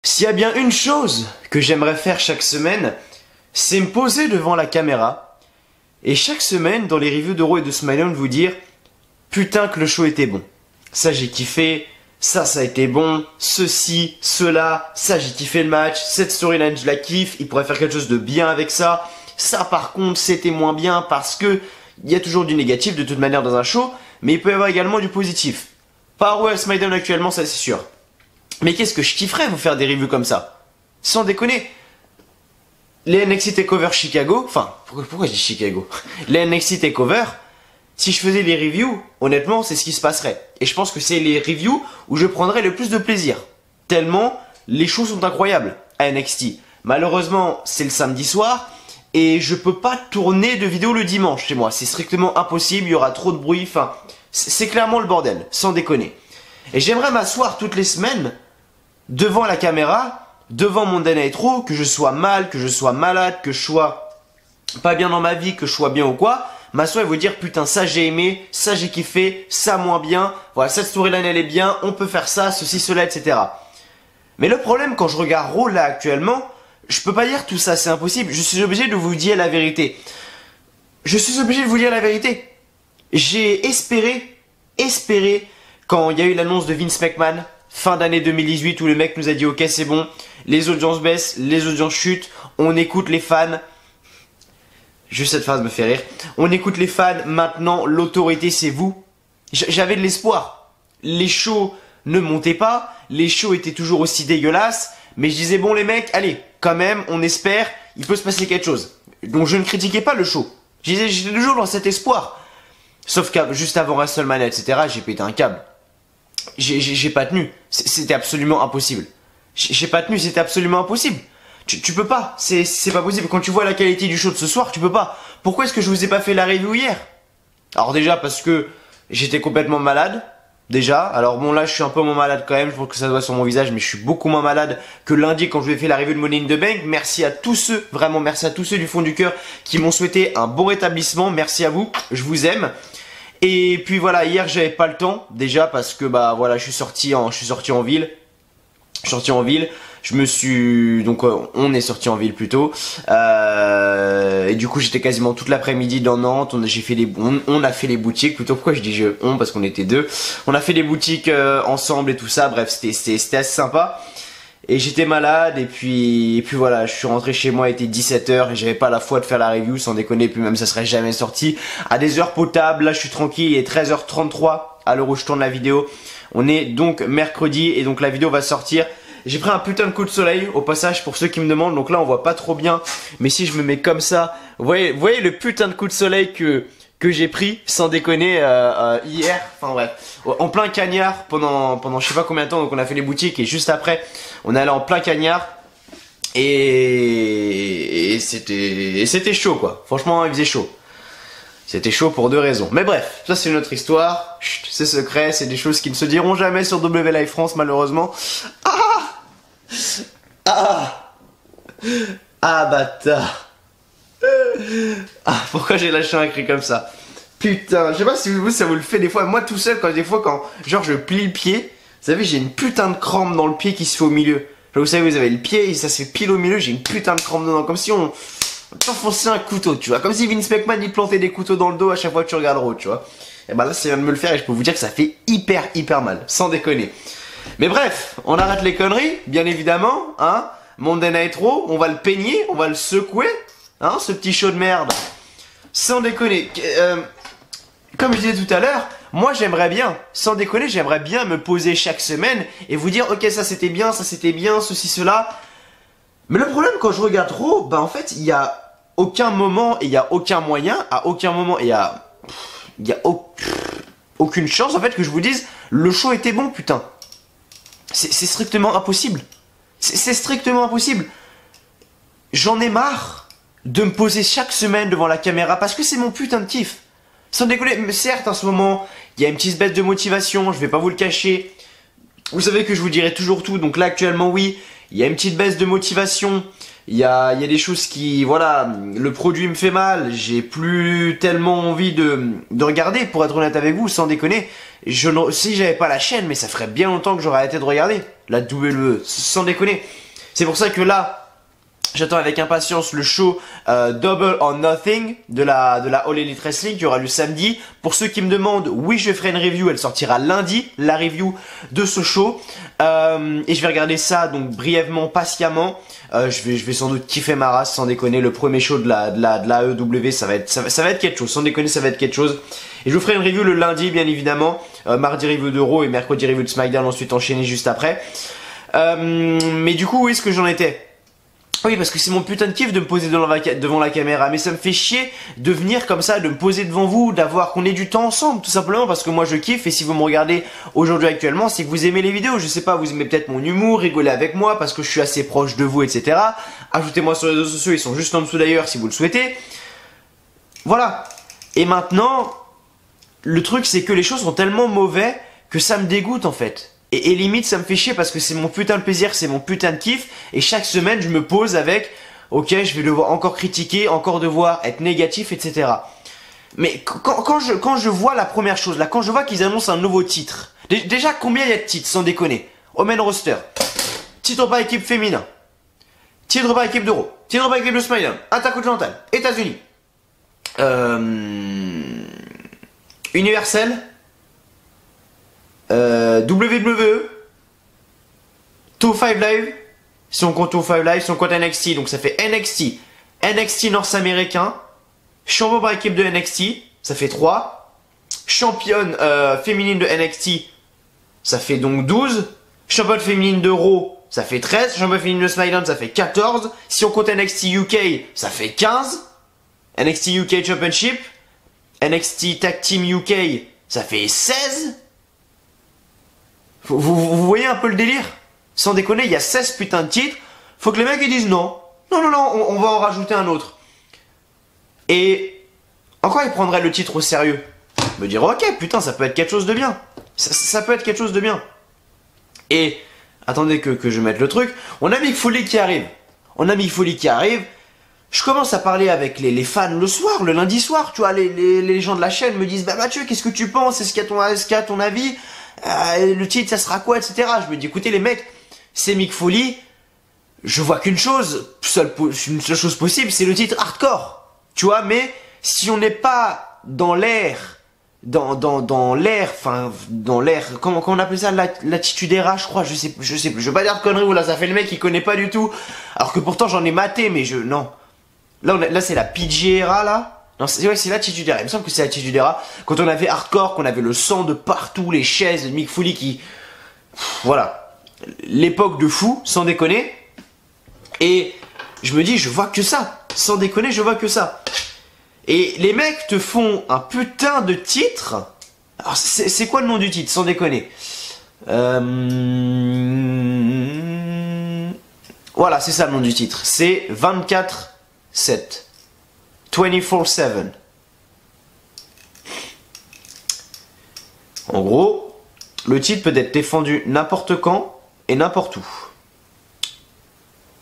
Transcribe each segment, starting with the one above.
S'il y a bien une chose que j'aimerais faire chaque semaine, c'est me poser devant la caméra et chaque semaine dans les reviews d'Euro et de Smileon vous dire putain que le show était bon. Ça j'ai kiffé, ça a été bon, ceci, cela, ça j'ai kiffé le match, cette storyline je la kiffe, il pourrait faire quelque chose de bien avec ça. Ça par contre c'était moins bien parce que il y a toujours du négatif de toute manière dans un show, mais il peut y avoir également du positif. Pas Euro et Smileon actuellement, ça c'est sûr. Mais qu'est-ce que je kifferais vous faire des reviews comme ça? Sans déconner. Les NXT Takeover Chicago, enfin, pourquoi je dis Chicago? Les NXT Takeover, si je faisais les reviews, honnêtement, c'est ce qui se passerait. Et je pense que c'est les reviews où je prendrais le plus de plaisir. Tellement, les shows sont incroyables à NXT. Malheureusement, c'est le samedi soir, et je peux pas tourner de vidéo le dimanche chez moi. C'est strictement impossible, il y aura trop de bruit, enfin, c'est clairement le bordel, sans déconner. Et j'aimerais m'asseoir toutes les semaines devant la caméra, devant mon Monday Night Raw, que je sois mal, que je sois malade, que je sois pas bien dans ma vie, que je sois bien ou quoi, m'asseoir et vous dire putain ça j'ai aimé, ça j'ai kiffé, ça moins bien, voilà cette storyline elle est bien, on peut faire ça, ceci, cela, etc. Mais le problème quand je regarde Raw là actuellement, je peux pas dire tout ça, c'est impossible, je suis obligé de vous dire la vérité. Je suis obligé de vous dire la vérité. J'ai espéré, quand il y a eu l'annonce de Vince McMahon, fin d'année 2018 où le mec nous a dit ok c'est bon, les audiences baissent, les audiences chutent, on écoute les fans. Juste cette phrase me fait rire. On écoute les fans, maintenant l'autorité c'est vous. J'avais de l'espoir. Les shows ne montaient pas, les shows étaient toujours aussi dégueulasses, mais je disais bon les mecs, allez, quand même, on espère, il peut se passer quelque chose. Donc je ne critiquais pas le show. J'étais toujours dans cet espoir. Sauf que juste avant WrestleMania, etc., j'ai pété un câble. J'ai pas tenu. C'était absolument impossible. J'ai pas tenu, c'était absolument impossible. Tu peux pas. C'est pas possible. Quand tu vois la qualité du show de ce soir, tu peux pas. Pourquoi est-ce que je vous ai pas fait la review hier? Alors déjà parce que j'étais complètement malade. Déjà. Alors bon là je suis un peu moins malade quand même. Je pense que ça se voit sur mon visage. Mais je suis beaucoup moins malade que lundi quand je vous ai fait la review de Money in the Bank. Merci à tous ceux, vraiment merci à tous ceux du fond du cœur qui m'ont souhaité un bon rétablissement. Merci à vous. Je vous aime. Et puis voilà, hier j'avais pas le temps déjà parce que bah voilà, je suis sorti en ville. Je me suis donc on est sorti en ville plutôt. Et du coup, j'étais quasiment toute l'après-midi dans Nantes, on a fait les boutiques plutôt. Pourquoi je dis parce qu'on était deux. On a fait les boutiques ensemble et tout ça. Bref, c'était assez sympa. Et j'étais malade et puis voilà, je suis rentré chez moi, il était 17 h et j'avais pas la foi de faire la review sans déconner, puis même ça serait jamais sorti à des heures potables. Là je suis tranquille, il est 13h33 à l'heure où je tourne la vidéo. On est donc mercredi et donc la vidéo va sortir. J'ai pris un putain de coup de soleil au passage pour ceux qui me demandent, donc là on voit pas trop bien, mais si je me mets comme ça, vous voyez le putain de coup de soleil que j'ai pris sans déconner hier, enfin bref, en plein cagnard pendant je sais pas combien de temps. Donc on a fait les boutiques et juste après on est allé en plein cagnard et c'était chaud quoi. Franchement il faisait chaud. C'était chaud pour deux raisons. Mais bref, ça c'est une autre histoire. Chut, c'est secret, c'est des choses qui ne se diront jamais sur W Live France malheureusement. Ah bâtard. Pourquoi j'ai lâché un cri comme ça? Putain, je sais pas si vous ça vous le fait des fois. Moi tout seul quand genre je plie le pied, vous savez j'ai une putain de crampe dans le pied qui se fait au milieu. Genre, vous savez vous avez le pied et ça se fait pile au milieu, j'ai une putain de crampe dedans comme si on t'enfonçait un couteau, tu vois, comme si Vince McMahon il plantait des couteaux dans le dos à chaque fois que tu regardes Raw, tu vois. Et bah là ça vient de me le faire et je peux vous dire que ça fait hyper mal, sans déconner. Mais bref, on arrête les conneries, bien évidemment, hein. Monday Night Raw, on va le peigner, on va le secouer, hein, ce petit show de merde. Sans déconner, comme je disais tout à l'heure, moi j'aimerais bien, sans déconner, j'aimerais bien me poser chaque semaine et vous dire ok ça c'était bien, ceci, cela. Mais le problème quand je regarde Raw, bah en fait il y a aucun moment et il y a aucun moyen, à aucun moment et il y a aucune chance en fait que je vous dise le show était bon putain. C'est strictement impossible. C'est strictement impossible. J'en ai marre de me poser chaque semaine devant la caméra parce que c'est mon putain de kiff. Sans déconner, mais certes en ce moment, il y a une petite baisse de motivation, je vais pas vous le cacher. Vous savez que je vous dirai toujours tout, donc là actuellement oui, il y a une petite baisse de motivation. il y a des choses qui, voilà, le produit me fait mal, j'ai plus tellement envie de regarder, pour être honnête avec vous, sans déconner. Si j'avais pas la chaîne, mais ça ferait bien longtemps que j'aurais arrêté de regarder la WWE, sans déconner. C'est pour ça que là, j'attends avec impatience le show Double or Nothing de la All Elite Wrestling qui aura lieu samedi. Pour ceux qui me demandent, oui, je ferai une review, elle sortira lundi, la review de ce show. Et je vais regarder ça donc brièvement, patiemment. Je vais sans doute kiffer ma race, sans déconner. Le premier show de la AEW, ça va être quelque chose. Sans déconner, ça va être quelque chose. Et je vous ferai une review le lundi, bien évidemment. Mardi review de Raw et mercredi review de SmackDown, ensuite enchaîné juste après. Mais du coup, où est-ce que j'en étais? Oui, parce que c'est mon putain de kiff de me poser devant la caméra, mais ça me fait chier de venir comme ça, de me poser devant vous, qu'on ait du temps ensemble, tout simplement parce que moi je kiffe, et si vous me regardez aujourd'hui actuellement, c'est que vous aimez les vidéos, je sais pas, vous aimez peut-être mon humour, rigolez avec moi parce que je suis assez proche de vous, etc. Ajoutez-moi sur les réseaux sociaux, ils sont juste en dessous d'ailleurs si vous le souhaitez. Voilà. Et maintenant, le truc c'est que les choses sont tellement mauvais que ça me dégoûte en fait. Et limite ça me fait chier parce que c'est mon putain de plaisir, c'est mon putain de kiff. Et chaque semaine je me pose avec, ok, je vais devoir encore critiquer, encore devoir être négatif, etc. Mais quand je vois la première chose, là, quand je vois qu'ils annoncent un nouveau titre, déjà combien il y a de titres, sans déconner? Omen Roster, titre par équipe féminin, titre par équipe d'Euro, titre par équipe de SmackDown, Intercontinental, États-Unis, Universel, WWE, 205 Live, si on compte 205 Live, si on compte NXT, donc ça fait NXT nord-américain, champion par équipe de NXT, ça fait 3, championne féminine de NXT, ça fait donc 12, championne féminine de Raw, ça fait 13, championne féminine de SmackDown, ça fait 14, si on compte NXT UK, ça fait 15, NXT UK Championship, NXT Tag Team UK, ça fait 16. Vous voyez un peu le délire? Sans déconner, il y a 16 putains de titres. Faut que les mecs ils disent non. Non, on va en rajouter un autre. Et encore ils prendraient le titre au sérieux. Me dire ok, putain, ça peut être quelque chose de bien. Ça peut être quelque chose de bien. Et attendez que je mette le truc. On a Mick Foley qui arrive. Je commence à parler avec les fans le soir, le lundi soir. Tu vois, les gens de la chaîne me disent bah Mathieu, qu'est-ce que tu penses? Est-ce qu'il y a ton avis? Le titre ça sera quoi, etc. Je me dis écoutez les mecs, c'est Mick Foley, je vois qu'une chose, une seule chose possible, c'est le titre hardcore, tu vois. Mais si on n'est pas dans l'air, dans l'air, comment on appelle ça, l'attitude era, je crois, je sais, je veux pas dire de conneries, là ça fait le mec qui connaît pas du tout, alors que pourtant j'en ai maté, mais non. Là c'est la PG era là. Non, c'est l'attitude era. Il me semble que c'est l'attitude era. Quand on avait hardcore, qu'on avait le sang de partout, les chaises, Mick Foley qui... Voilà. L'époque de fou, sans déconner. Et je me dis, je vois que ça. Sans déconner, je vois que ça. Et les mecs te font un putain de titre. Alors, c'est quoi le nom du titre, sans déconner? Voilà, c'est ça le nom du titre. C'est 24/7. 24/7. En gros, le titre peut être défendu n'importe quand et n'importe où.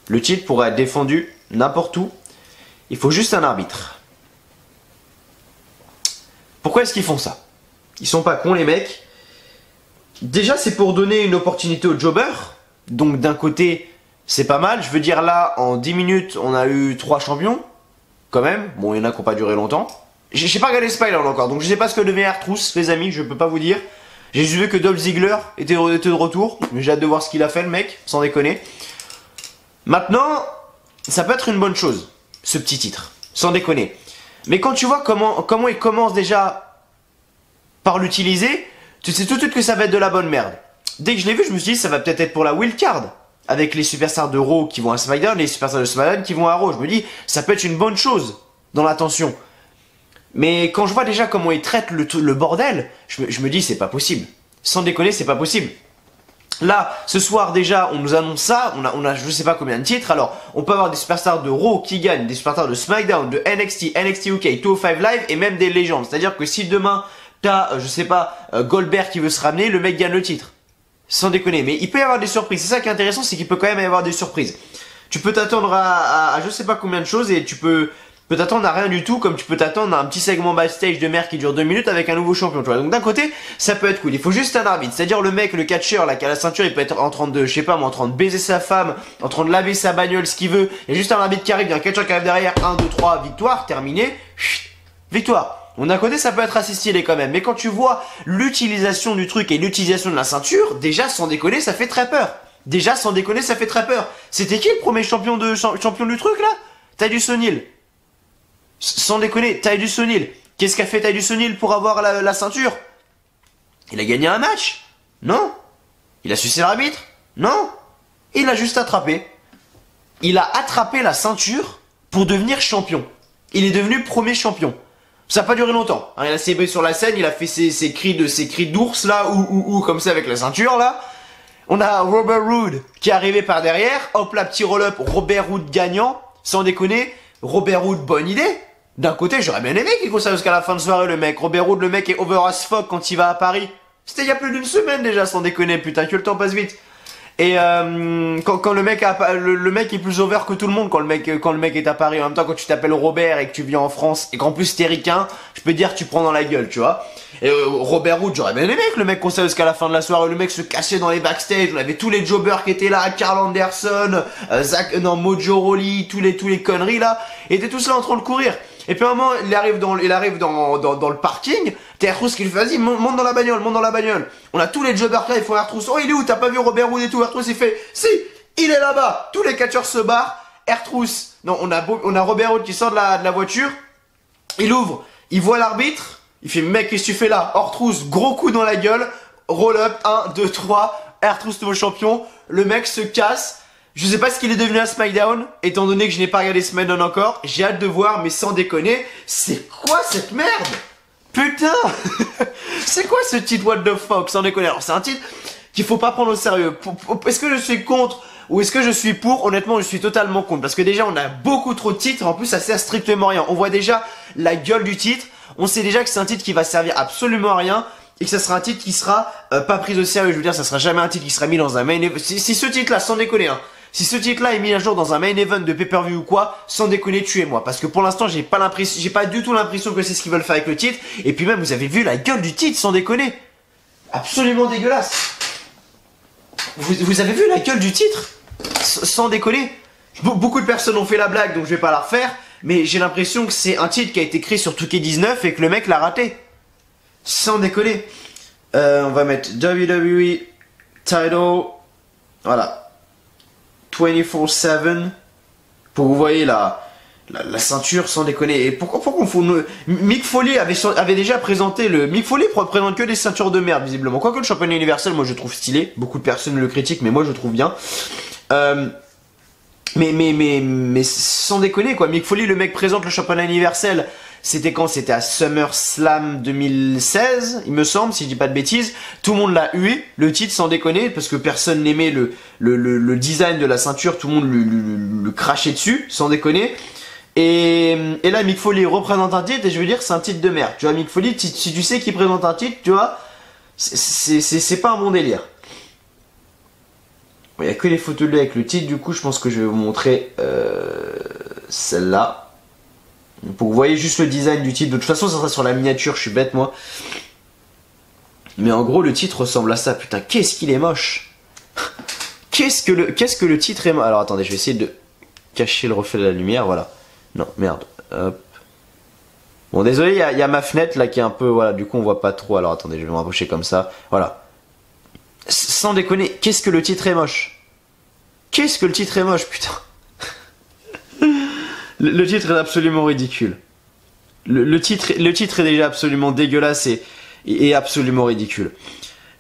Le titre pourrait être défendu n'importe où. Il faut juste un arbitre. Pourquoi est-ce qu'ils font ça? Ils sont pas cons les mecs. Déjà c'est pour donner une opportunité aux jobbers. Donc d'un côté c'est pas mal. Je veux dire là en 10 minutes on a eu 3 champions. Quand même, bon, il y en a qui n'ont pas duré longtemps. J'ai pas regardé Spider encore, donc je sais pas ce que devient R-Truth, les amis, je peux pas vous dire. J'ai juste vu que Dolph Ziggler était de retour, mais j'ai hâte de voir ce qu'il a fait, le mec, sans déconner. Maintenant, ça peut être une bonne chose, ce petit titre, sans déconner. Mais quand tu vois comment il commence déjà par l'utiliser, tu sais tout de suite que ça va être de la bonne merde. Dès que je l'ai vu, je me suis dit, ça va peut-être être pour la wildcard. Avec les superstars de Raw qui vont à SmackDown et les superstars de SmackDown qui vont à Raw. Je me dis, ça peut être une bonne chose dans l'attention. Mais quand je vois déjà comment ils traitent le bordel, je me dis, c'est pas possible. Sans déconner, c'est pas possible. Là, ce soir déjà, on nous annonce ça, on a je sais pas combien de titres. Alors, on peut avoir des superstars de Raw qui gagnent, des superstars de SmackDown, de NXT, NXT UK, 205 Live et même des légendes. C'est-à-dire que si demain, t'as, je sais pas, Goldberg qui veut se ramener, le mec gagne le titre. Sans déconner, mais il peut y avoir des surprises. C'est ça qui est intéressant, c'est qu'il peut quand même y avoir des surprises. Tu peux t'attendre à je sais pas combien de choses et tu peux t'attendre à rien du tout, comme tu peux t'attendre à un petit segment backstage de merde qui dure 2 minutes avec un nouveau champion, tu vois. Donc d'un côté, ça peut être cool. Il faut juste un arbitre. C'est-à-dire le mec, le catcheur là qui a la ceinture, il peut être en train de, je sais pas moi, en train de baiser sa femme, en train de laver sa bagnole, ce qu'il veut. Il y a juste un arbitre qui arrive, il y a un catcheur qui arrive derrière, 1, 2, 3, victoire, terminé. Chut, victoire. Donc d'un côté, ça peut être assez stylé quand même. Mais quand tu vois l'utilisation du truc et l'utilisation de la ceinture, déjà sans déconner, ça fait très peur. Déjà sans déconner, ça fait très peur. C'était qui le premier champion du truc là? Titus O'Neil. Sans déconner, Titus O'Neil. Qu'est-ce qu'a fait Titus O'Neil pour avoir la ceinture? Il a gagné un match? Non. Il a sucé l'arbitre? Non. Il a juste attrapé. Il a attrapé la ceinture pour devenir champion. Il est devenu premier champion. Ça n'a pas duré longtemps. Il a célébré sur la scène, il a fait ses cris d'ours là, ou comme ça avec la ceinture là. On a Robert Roode qui est arrivé par derrière. Hop là, petit roll-up, Robert Roode gagnant. Sans déconner, Robert Roode, bonne idée. D'un côté, j'aurais bien aimé qu'il conserve jusqu'à la fin de soirée le mec. Robert Roode, le mec est over as fuck quand il va à Paris. C'était il y a plus d'une semaine déjà, sans déconner, putain, que le temps passe vite. Et quand le mec le mec est plus over que tout le monde quand le mec est à Paris. En même temps, quand tu t'appelles Robert et que tu viens en France et qu'en plus t'es ricain, je peux dire que tu prends dans la gueule, tu vois. Et Robert Roode, j'aurais bien aimé que le mec conserve jusqu'à la fin de la soirée. Le mec se cachait dans les backstage. On avait tous les jobbers qui étaient là, Carl Anderson, Mojo Rawley, tous les conneries là, et étaient tous là en train de courir. Et puis à un moment, il arrive dans le parking. T'es R-Truth qui lui fait, vas-y, monte dans la bagnole. On a tous les jobbers là, il faut R-Truth. Oh, il est où? T'as pas vu Robert Roode et tout? R-Truth, il fait, si, il est là-bas. Tous les catcheurs se barrent. R-Truth, non, on a Robert Roode qui sort de la voiture. Il ouvre, il voit l'arbitre. Il fait, mec, qu'est-ce que tu fais là? R-Truth, gros coup dans la gueule. Roll up, 1, 2, 3. R-Truth, nouveau champion. Le mec se casse. Je sais pas ce qu'il est devenu à SmackDown, étant donné que je n'ai pas regardé SmackDown encore. J'ai hâte de voir, mais sans déconner, c'est quoi cette merde? Putain. C'est quoi ce titre What the fuck? Sans déconner. Alors c'est un titre qu'il faut pas prendre au sérieux. Est-ce que je suis contre ou est-ce que je suis pour? Honnêtement, je suis totalement contre. Parce que déjà, on a beaucoup trop de titres. En plus, ça sert strictement à rien. On voit déjà la gueule du titre. On sait déjà que c'est un titre qui va servir absolument à rien. Et que ça sera un titre qui sera pas pris au sérieux. Je veux dire, ça sera jamais un titre qui sera mis dans un main event. Si ce titre-là, sans déconner, hein. Si ce titre-là est mis un jour dans un main event de pay-per-view ou quoi, sans déconner, tuez-moi. Parce que pour l'instant, j'ai pas du tout l'impression que c'est ce qu'ils veulent faire avec le titre. Et puis même, vous avez vu la gueule du titre, sans déconner. Absolument dégueulasse. Vous avez vu la gueule du titre? Sans déconner. Beaucoup de personnes ont fait la blague, donc je vais pas la refaire. Mais j'ai l'impression que c'est un titre qui a été créé sur 2K19 et que le mec l'a raté. Sans déconner. On va mettre WWE Title. Voilà. 24/7 pour que vous voyez la ceinture, sans déconner. Et pourquoi on fout Mick Foley avait déjà présenté Mick Foley présente que des ceintures de merde visiblement. Quoique le championnat universel, moi je trouve stylé. Beaucoup de personnes le critiquent, mais moi je trouve bien. Mais sans déconner quoi. Mick Foley, le mec présente le championnat universel. C'était quand? C'était à SummerSlam 2016, il me semble, si je dis pas de bêtises. Tout le monde l'a hué, le titre, sans déconner, parce que personne n'aimait le design de la ceinture, tout le monde le crachait dessus, sans déconner. Et là, Mick Foley représente un titre, et je veux dire, c'est un titre de merde. Tu vois, Mick Foley, si tu sais qu'il présente un titre, tu vois, c'est pas un bon délire. Il n'y a que les photos de lui avec le titre, du coup, je pense que je vais vous montrer celle-là. Pour que vous voyez juste le design du titre. De toute façon, ça sera sur la miniature, je suis bête moi. Mais en gros, le titre ressemble à ça. Putain, qu'est-ce qu'il est moche. Qu'est-ce que le titre est moche. Alors attendez, je vais essayer de cacher le reflet de la lumière, voilà. Non, merde. Hop. Bon, désolé, il y a ma fenêtre là qui est un peu... Voilà, du coup, on voit pas trop. Alors attendez, je vais me rapprocher comme ça. Voilà. Sans déconner, qu'est-ce que le titre est moche. Qu'est-ce que le titre est moche, putain. Le titre est absolument ridicule. Le titre est déjà absolument dégueulasse et absolument ridicule.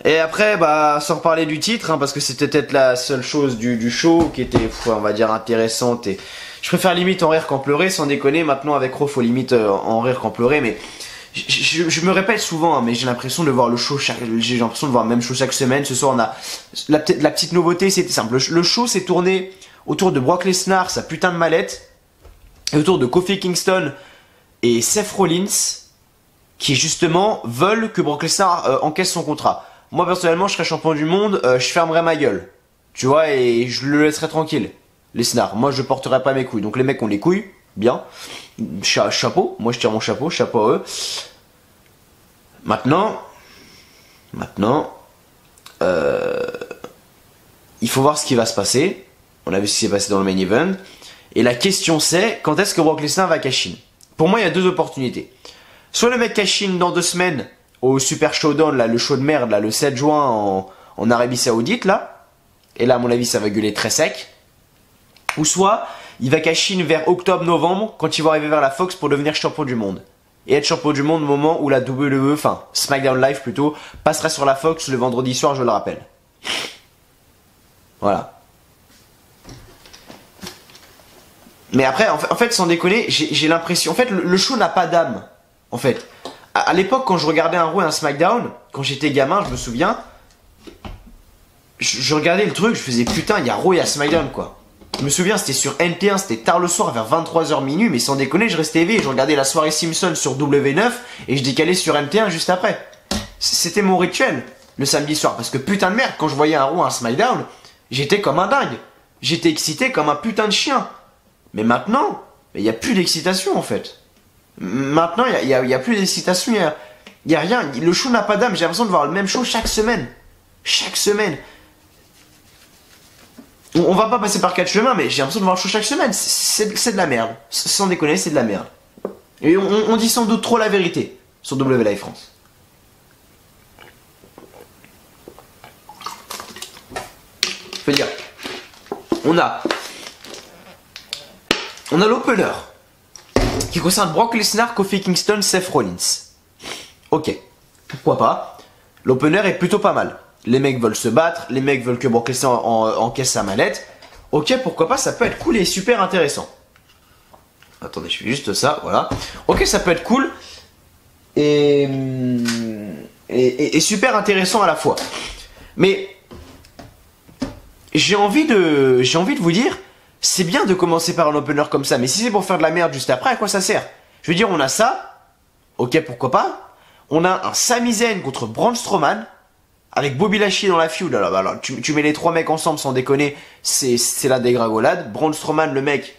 Et après, bah, sans reparler du titre, hein, parce que c'était peut-être la seule chose du show qui était, on va dire, intéressante. Et je préfère limite en rire qu'en pleurer, sans déconner. Maintenant, avec Raw, faut limite en rire qu'en pleurer. Mais je me répète souvent, hein, mais j'ai l'impression de voir le show j'ai l'impression de voir le même show chaque semaine. Ce soir, on a la petite nouveauté, c'était simple. Le show s'est tourné autour de Brock Lesnar, sa putain de mallette. Et autour de Kofi Kingston et Seth Rollins, qui justement veulent que Brock Lesnar encaisse son contrat. Moi personnellement, je serais champion du monde, je fermerais ma gueule, tu vois, et je le laisserais tranquille. Lesnar. Moi, je porterai pas mes couilles. Donc les mecs ont les couilles, bien. Chapeau. Moi, je tire mon chapeau. Chapeau à eux. Maintenant, il faut voir ce qui va se passer. On a vu ce qui s'est passé dans le main event. Et la question c'est, quand est-ce que Brock Lesnar va cash in? Pour moi, il y a deux opportunités. Soit le mec cash in dans 2 semaines au Super Showdown, là, le show de merde, là, le 7 juin en Arabie Saoudite, là. Et là, à mon avis, ça va gueuler très sec. Ou soit, il va cash in vers octobre-novembre, quand il va arriver vers la Fox pour devenir champion du monde. Et être champion du monde au moment où la WWE, enfin, SmackDown Live plutôt, passera sur la Fox le vendredi soir, je le rappelle. Voilà. Mais après, en fait, sans déconner, j'ai l'impression... En fait, le show n'a pas d'âme. En fait. À l'époque, quand je regardais un Raw et un SmackDown, quand j'étais gamin, je me souviens, je regardais le truc, je faisais putain, il y a Raw et il y a SmackDown, quoi. Je me souviens, c'était sur NT1, c'était tard le soir, vers 23h minuit, mais sans déconner, je restais éveillé, je regardais la soirée Simpson sur W9 et je décalais sur NT1 juste après. C'était mon rituel, le samedi soir, parce que putain de merde, quand je voyais un Raw, un SmackDown, j'étais comme un dingue. J'étais excité comme un putain de chien. Mais maintenant, il n'y a plus d'excitation en fait. Maintenant, il y a plus d'excitation, il y a rien. Le show n'a pas d'âme, j'ai l'impression de voir le même show chaque semaine. Chaque semaine. On va pas passer par 4 chemins, mais j'ai l'impression de voir le show chaque semaine. C'est de la merde. Sans déconner, c'est de la merde. Et on dit sans doute trop la vérité sur W Live France. Je veux dire, on a l'opener qui concerne Brock Lesnar, Kofi Kingston, Seth Rollins. Ok, pourquoi pas. L'opener est plutôt pas mal. Les mecs veulent se battre, les mecs veulent que Brock Lesnar encaisse sa mallette. Ok, pourquoi pas, ça peut être cool et super intéressant. Attendez, je fais juste ça, voilà. Ok, ça peut être cool et super intéressant à la fois. Mais j'ai envie de vous dire, c'est bien de commencer par un opener comme ça, mais si c'est pour faire de la merde juste après, à quoi ça sert? Je veux dire, on a ça, ok, pourquoi pas. On a un Sami Zayn contre Braun Strowman, avec Bobby Lashley dans la feud. Alors tu mets les 3 mecs ensemble sans déconner, c'est la dégringolade. Braun Strowman, le mec,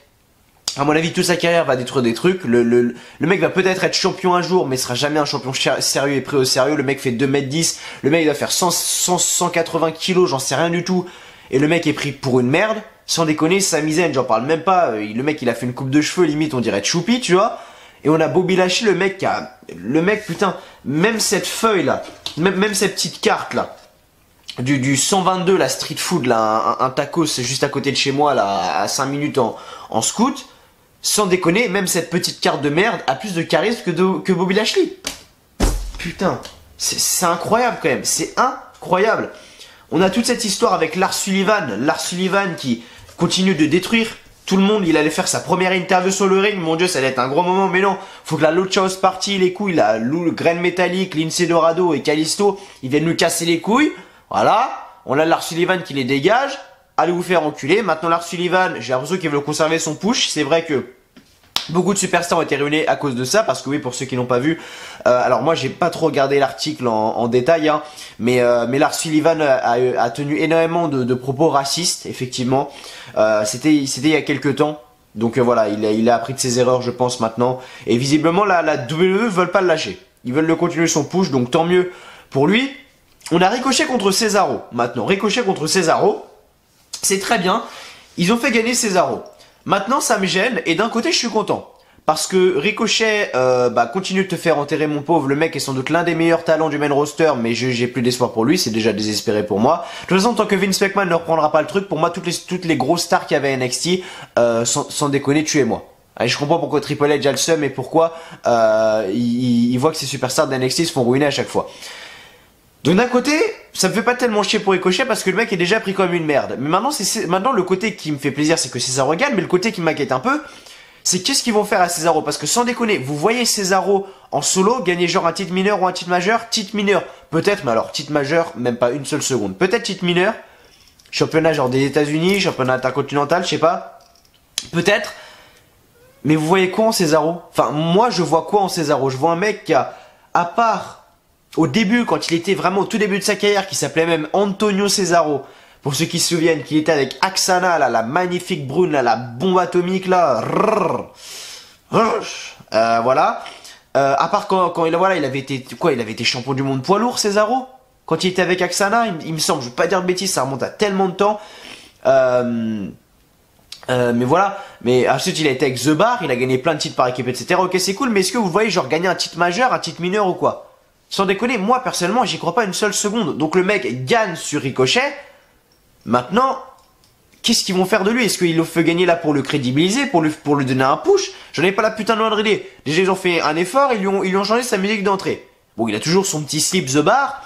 à mon avis, toute sa carrière va détruire des trucs. Le mec va peut-être être champion un jour, mais sera jamais un champion sérieux et pris au sérieux. Le mec fait 2m10, le mec il va faire 180 kilos, j'en sais rien du tout. Et le mec est pris pour une merde. Sans déconner, Sami Zayn, j'en parle même pas. Le mec, il a fait une coupe de cheveux, limite, on dirait Choupi, tu vois. Et on a Bobby Lashley, le mec putain, même cette feuille là, même cette petite carte là, du 122, la street food là, un tacos juste à côté de chez moi là, à 5 minutes en scoot. Sans déconner, même cette petite carte de merde a plus de charisme que Bobby Lashley. Putain, c'est incroyable quand même, c'est incroyable. On a toute cette histoire avec Lars Sullivan qui continue de détruire tout le monde. Il allait faire sa première interview sur le ring, mon dieu, ça allait être un gros moment, mais non, faut que la Lucha House Party, les couilles, la Graine Métallique, Lince Dorado et Kalisto, ils viennent nous casser les couilles. Voilà, on a Lars Sullivan qui les dégage. Allez vous faire enculer. Maintenant Lars Sullivan, j'ai l'impression qu'il veut conserver son push. C'est vrai que beaucoup de superstars ont été ruinés à cause de ça, parce que oui, pour ceux qui n'ont pas vu, alors moi j'ai pas trop regardé l'article en détail, hein, mais Lars Sullivan a tenu énormément de propos racistes, effectivement. C'était il y a quelques temps, donc voilà, il a appris de ses erreurs, je pense maintenant, et visiblement la WWE veulent pas le lâcher, ils veulent le continuer son push, donc tant mieux pour lui. On a Ricochet contre Cesaro, maintenant, Ricochet contre Cesaro, c'est très bien, ils ont fait gagner Cesaro. Maintenant, ça me gêne, et d'un côté, je suis content. Parce que Ricochet continue de te faire enterrer, mon pauvre. Le mec est sans doute l'un des meilleurs talents du main roster, mais j'ai plus d'espoir pour lui, c'est déjà désespéré pour moi. De toute façon, tant que Vince McMahon ne reprendra pas le truc, pour moi, toutes les grosses stars qu'il y avait à NXT, sans déconner, tuez-moi. Allez, je comprends pourquoi Triple H a le seum et pourquoi il voit que ces superstars de NXT se font ruiner à chaque fois. Donc d'un côté, ça me fait pas tellement chier pour Ricochet parce que le mec est déjà pris comme une merde. Mais maintenant le côté qui me fait plaisir, c'est que Cesaro gagne, mais le côté qui m'inquiète un peu, c'est qu'est-ce qu'ils vont faire à Cesaro? Parce que sans déconner, vous voyez Cesaro en solo gagner genre un titre mineur ou un titre majeur? Titre mineur, peut-être, mais alors titre majeur, même pas une seule seconde. Peut-être titre mineur, championnat genre des États-Unis, championnat intercontinental, je sais pas. Peut-être. Mais vous voyez quoi en Cesaro? Enfin, moi je vois quoi en Cesaro? Je vois un mec qui a, à part au début, quand il était vraiment au tout début de sa carrière, qui s'appelait même Antonio Cesaro, Pour ceux qui se souviennent qu'il était avec Aksana, là, la magnifique brune, là, la bombe atomique, là. Voilà. À part quand il avait été, il avait été champion du monde poids lourd, Cesaro. Quand il était avec Aksana, il me semble, je veux pas dire de bêtises, ça remonte à tellement de temps. Mais voilà. Mais ensuite, il a été avec The Bar, il a gagné plein de titres par équipe, etc. Ok, c'est cool, mais est-ce que vous voyez, genre, gagner un titre majeur, un titre mineur ou quoi? Sans déconner, moi, personnellement, j'y crois pas une seule seconde. Donc, le mec gagne sur Ricochet. Maintenant, qu'est-ce qu'ils vont faire de lui? Est-ce qu'ils le font gagner là pour le crédibiliser, pour lui donner un push? J'en ai pas la putain de moindre idée. Déjà, ils ont fait un effort, ils lui ont changé sa musique d'entrée. Bon, il a toujours son petit slip The Bar,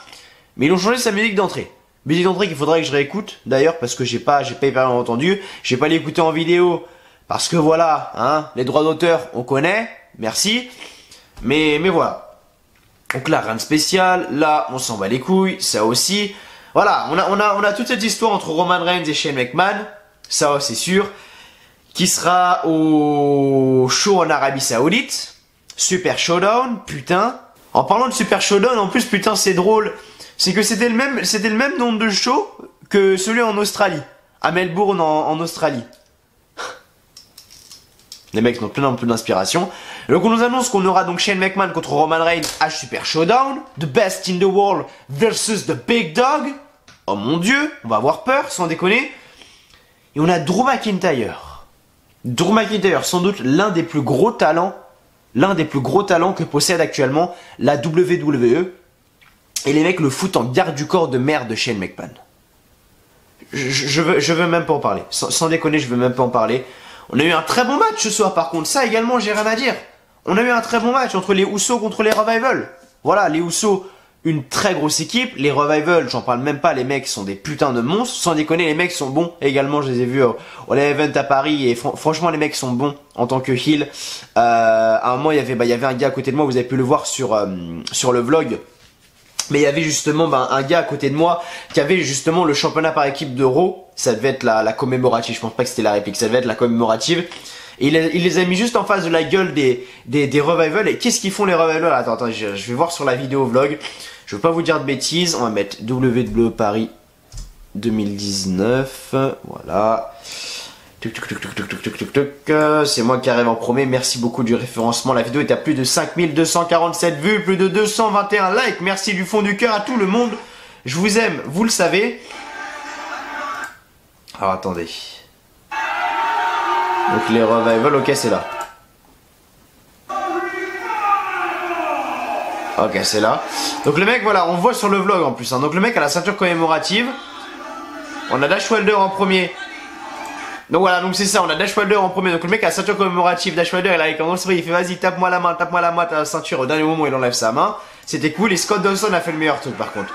mais ils ont changé sa musique d'entrée. Musique d'entrée qu'il faudrait que je réécoute, d'ailleurs, parce que j'ai pas hyper entendu. J'ai pas l'écouté en vidéo, parce que voilà, hein, les droits d'auteur, on connaît, merci. Mais voilà. Donc là, rien de spécial. Là, on s'en bat les couilles, ça aussi. Voilà, on a toute cette histoire entre Roman Reigns et Shane McMahon, ça c'est sûr, qui sera au show en Arabie Saoudite, Super Showdown, putain. En parlant de Super Showdown, en plus, putain, c'est drôle, c'est que c'était le même nombre de shows que celui en Australie, à Melbourne en Australie. Les mecs n'ont plein d'inspiration. Donc on nous annonce qu'on aura donc Shane McMahon contre Roman Reigns à Super Showdown, The Best in the World versus The Big Dog. Oh mon dieu, on va avoir peur, sans déconner. Et on a Drew McIntyre. Drew McIntyre, sans doute l'un des plus gros talents que possède actuellement la WWE. Et les mecs le foutent en garde du corps de merde de Shane McMahon. Je veux même pas en parler. Sans déconner, je veux même pas en parler. On a eu un très bon match ce soir, par contre. Ça également, j'ai rien à dire. On a eu un très bon match entre les Usos contre les Revival. Voilà, les Usos, une très grosse équipe. Les Revival, j'en parle même pas, les mecs sont des putains de monstres. Sans déconner, les mecs sont bons. Également, je les ai vus au Live Event à Paris. Et franchement, les mecs sont bons en tant que heel. À un moment, il y avait un gars à côté de moi, vous avez pu le voir sur le vlog. Mais il y avait justement un gars à côté de moi qui avait justement le championnat par équipe de Raw. Ça devait être la commémorative, je pense pas que c'était la réplique, ça devait être la commémorative. Et il les a mis juste en face de la gueule des Revival. Et qu'est-ce qu'ils font les Revival? Attends, je vais voir sur la vidéo vlog. Je veux pas vous dire de bêtises. On va mettre WWE Paris 2019. Voilà. C'est moi qui arrive en premier. Merci beaucoup du référencement. La vidéo est à plus de 5247 vues, plus de 221 likes. Merci du fond du cœur à tout le monde. Je vous aime, vous le savez. Alors attendez. Donc les Revival, ok, c'est là. Ok, c'est là. Donc le mec, voilà, on voit sur le vlog en plus. Hein. Donc le mec a la ceinture commémorative. On a Dash Wilder en premier. Donc voilà, donc c'est ça, on a Dash Wilder en premier. Donc le mec a la ceinture commémorative. Dash Wilder, il a commencé, il fait vas-y, tape-moi la main, ta ceinture. Au dernier moment, il enlève sa main. C'était cool. Et Scott Dawson a fait le meilleur truc par contre.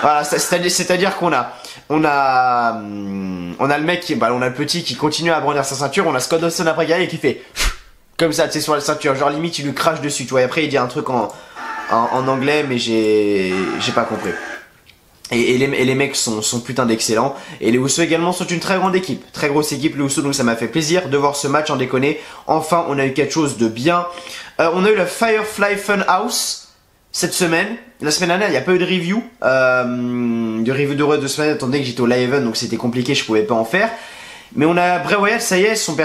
Voilà, c'est-à-dire qu'on a le mec qui, on a le petit qui continue à brandir sa ceinture. On a Scott Dawson après qui qui fait comme ça, tu sais, sur la ceinture. Genre limite, il lui crache dessus, tu vois. Et après, il dit un truc en anglais, mais j'ai pas compris. Et les mecs sont putain d'excellents. Et les Usos également sont une très grande équipe. Très grosse équipe, les Usos. Donc ça m'a fait plaisir de voir ce match, en déconner. Enfin, on a eu quelque chose de bien. On a eu le Firefly Funhouse cette semaine. La semaine dernière, il n'y a pas eu de review. De review de Raw de semaine. Attendez que j'étais au Live Event, donc c'était compliqué, je pouvais pas en faire. Mais on a Bray Wyatt, ça y est, son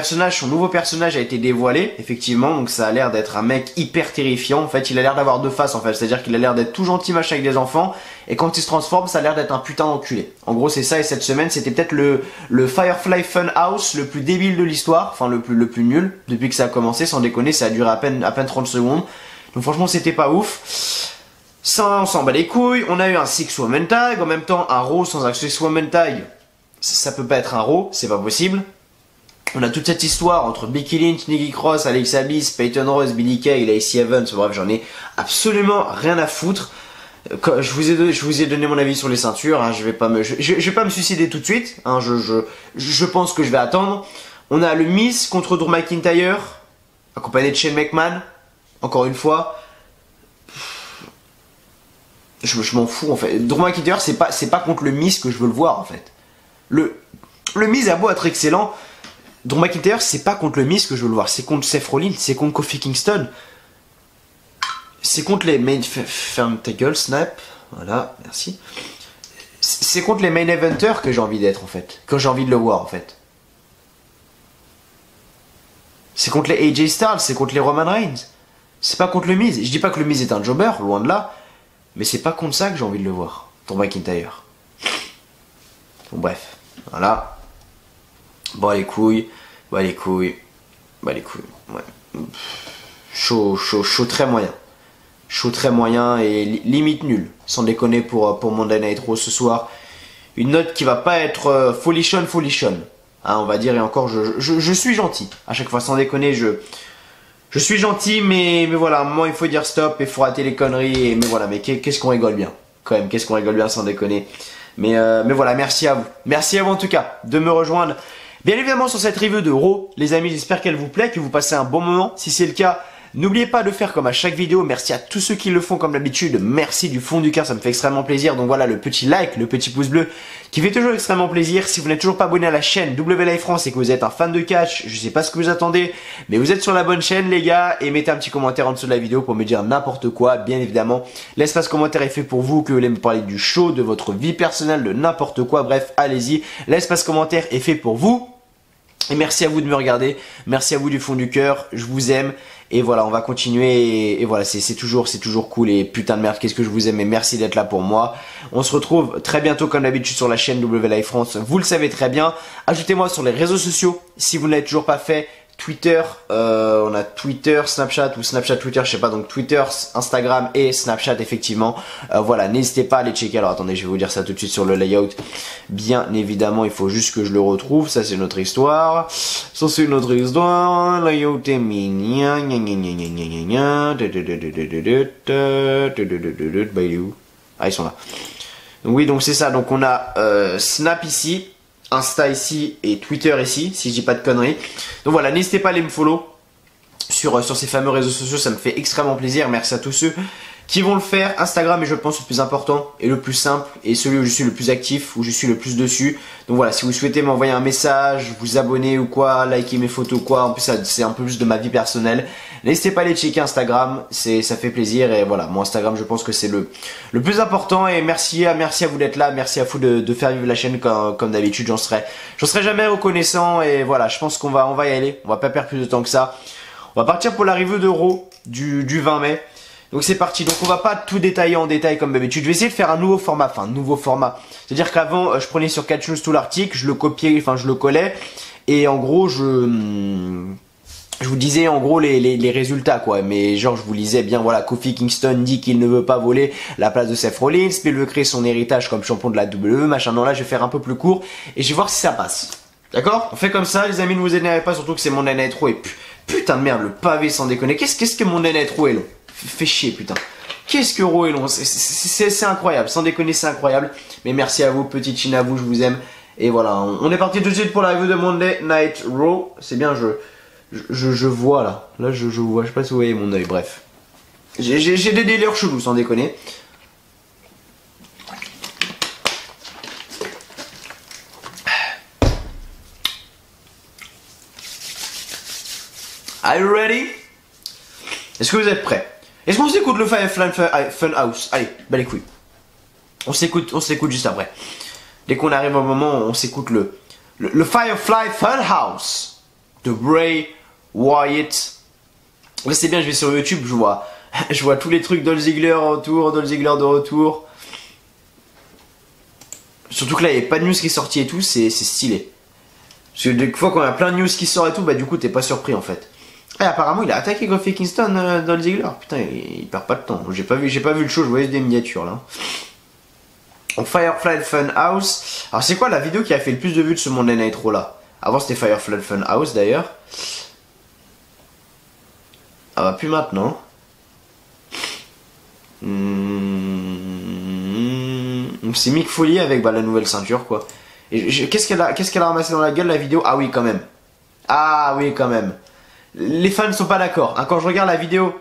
nouveau personnage a été dévoilé, effectivement, donc ça a l'air d'être un mec hyper terrifiant. En fait, il a l'air d'avoir deux faces, en fait, c'est-à-dire qu'il a l'air d'être tout gentil machin avec des enfants, et quand il se transforme, ça a l'air d'être un putain d'enculé. En gros, c'est ça, et cette semaine, c'était peut-être le Firefly Funhouse le plus débile de l'histoire, enfin le plus nul, depuis que ça a commencé, sans déconner, ça a duré à peine 30 secondes. Donc franchement, c'était pas ouf. Ça, on s'en bat les couilles. On a eu un 6-woman tag, en même temps, un Raw sans un 6-woman tag. Ça peut pas être un Raw, c'est pas possible. On a toute cette histoire entre Becky Lynch, Nikki Cross, Alexa Bliss, Peyton Royce, Billie Kay, Lacey Evans. Bref, j'en ai absolument rien à foutre. Je vous ai donné mon avis sur les ceintures. Hein, je vais pas me suicider tout de suite. Hein, je pense que je vais attendre. On a le Miz contre Drew McIntyre, accompagné de Shane McMahon. Encore une fois, je m'en fous en fait. Drew McIntyre, c'est pas contre le Miz que je veux le voir en fait. Le Miz a beau être excellent, Drew McIntyre, c'est pas contre le Miz que je veux le voir, c'est contre Seth Rollins, c'est contre Kofi Kingston, c'est contre les main. Ferme ta gueule, Snap, voilà, merci. C'est contre les main eventers que j'ai envie d'être en fait. Que j'ai envie de le voir en fait. C'est contre les AJ Styles, c'est contre les Roman Reigns. C'est pas contre le Miz. Je dis pas que le Miz est un jobber, loin de là. Mais c'est pas contre ça que j'ai envie de le voir. Pour McIntyre. Bon bref. Voilà. Bon les couilles. Bah les couilles. Bah les couilles. Ouais. Chaud très moyen. Chaud très moyen et limite nul. Sans déconner pour Monday Night Raw ce soir. Une note qui va pas être folichonne. Hein, on va dire, et encore je suis gentil. À chaque fois, sans déconner, je suis gentil, mais voilà, à un moment il faut dire stop et il faut rater les conneries. Mais voilà, mais qu'est-ce qu'on rigole bien. Quand même, qu'est-ce qu'on rigole bien sans déconner. Mais voilà, merci à vous. Merci à vous en tout cas de me rejoindre. Bien évidemment sur cette review de Raw, les amis, j'espère qu'elle vous plaît, que vous passez un bon moment. Si c'est le cas, n'oubliez pas de faire comme à chaque vidéo. Merci à tous ceux qui le font comme d'habitude. Merci du fond du cœur, ça me fait extrêmement plaisir. Donc voilà, le petit like, le petit pouce bleu qui fait toujours extrêmement plaisir. Si vous n'êtes toujours pas abonné à la chaîne WLive France et que vous êtes un fan de catch, je sais pas ce que vous attendez, mais vous êtes sur la bonne chaîne les gars. Et mettez un petit commentaire en dessous de la vidéo pour me dire n'importe quoi. Bien évidemment, l'espace commentaire est fait pour vous, que vous voulez me parler du show, de votre vie personnelle, de n'importe quoi. Bref, allez-y, l'espace commentaire est fait pour vous. Et merci à vous de me regarder, merci à vous du fond du cœur, je vous aime. Et voilà, on va continuer et voilà, c'est toujours cool et putain de merde, qu'est-ce que je vous aime et merci d'être là pour moi. On se retrouve très bientôt comme d'habitude sur la chaîne WLive France, vous le savez très bien. Ajoutez-moi sur les réseaux sociaux si vous ne l'avez toujours pas fait. Twitter, on a Twitter, Snapchat ou Snapchat, Twitter, je sais pas, donc Twitter, Instagram et Snapchat effectivement. Voilà, n'hésitez pas à les checker. Alors attendez, je vais vous dire ça tout de suite sur le layout. Bien évidemment, il faut juste que je le retrouve. Ça c'est notre histoire. Ça c'est notre histoire. Layout est mignon. Bah il est où? Ah ils sont là. Donc, oui, donc c'est ça. Donc on a Snap ici. Insta ici et Twitter ici, si je dis pas de conneries. Donc voilà, n'hésitez pas à aller me follow sur ces fameux réseaux sociaux, ça me fait extrêmement plaisir. Merci à tous ceux qui vont le faire. Instagram est je pense le plus important et le plus simple et celui où je suis le plus actif, où je suis le plus dessus. Donc voilà, si vous souhaitez m'envoyer un message, vous abonner ou quoi, liker mes photos ou quoi, en plus c'est un peu plus de ma vie personnelle. N'hésitez pas à aller checker Instagram, ça fait plaisir et voilà, mon Instagram je pense que c'est le plus important et merci à vous d'être là, merci à vous de faire vivre la chaîne comme d'habitude, j'en serai jamais reconnaissant et voilà, je pense qu'on va y aller, on va pas perdre plus de temps que ça. On va partir pour la review de Raw du 20 mai. Donc c'est parti, donc on va pas tout détailler en détail comme d'habitude, je vais essayer de faire un nouveau format, c'est-à-dire qu'avant je prenais sur Catch News tout l'article, je le copiais, enfin je le collais, et en gros je vous disais en gros les résultats quoi, mais genre je vous lisais bien voilà, Kofi Kingston dit qu'il ne veut pas voler la place de Seth Rollins, mais il veut créer son héritage comme champion de la WWE, machin, non là je vais faire un peu plus court, et je vais voir si ça passe, d'accord? On fait comme ça les amis, ne vous énervez pas, surtout que c'est mon Night Raw et putain de merde, le pavé sans déconner, qu'est-ce que mon Night Raw est long? Fait chier putain. Qu'est-ce que Raw est long, c'est incroyable, sans déconner c'est incroyable. Mais merci à vous, petite chine à vous, je vous aime. Et voilà, on est parti tout de suite pour la review de Monday Night Raw. C'est bien, je vois là. Là je vois, je sais pas si vous voyez mon oeil, bref. J'ai des délires chelous, sans déconner. Are you ready? Est-ce que vous êtes prêts? Est-ce qu'on s'écoute le Firefly Funhouse? Allez, bah les couilles. On s'écoute juste après. Dès qu'on arrive au moment, on s'écoute le Firefly Funhouse de Bray Wyatt. Là c'est bien, je vais sur YouTube, je vois tous les trucs Dolph Ziggler de retour. Surtout que là il n'y a pas de news qui est sorti et tout, c'est stylé. Parce que des fois quand il y a plein de news qui sortent et tout, bah du coup t'es pas surpris en fait. Et apparemment il a attaqué Kofi Kingston dans le Ziggler. Putain, il perd pas de temps. J'ai pas vu le show, je voyais des miniatures là. Donc Firefly Funhouse. Alors c'est quoi la vidéo qui a fait le plus de vues de ce Monday Night Raw là? Avant c'était Firefly Funhouse d'ailleurs. Ah bah plus maintenant. C'est Mick Foley avec la nouvelle ceinture quoi. Et qu'est-ce qu'elle a ramassé dans la gueule la vidéo? Ah oui quand même. Ah oui quand même. Les fans ne sont pas d'accord. Hein, quand je regarde la vidéo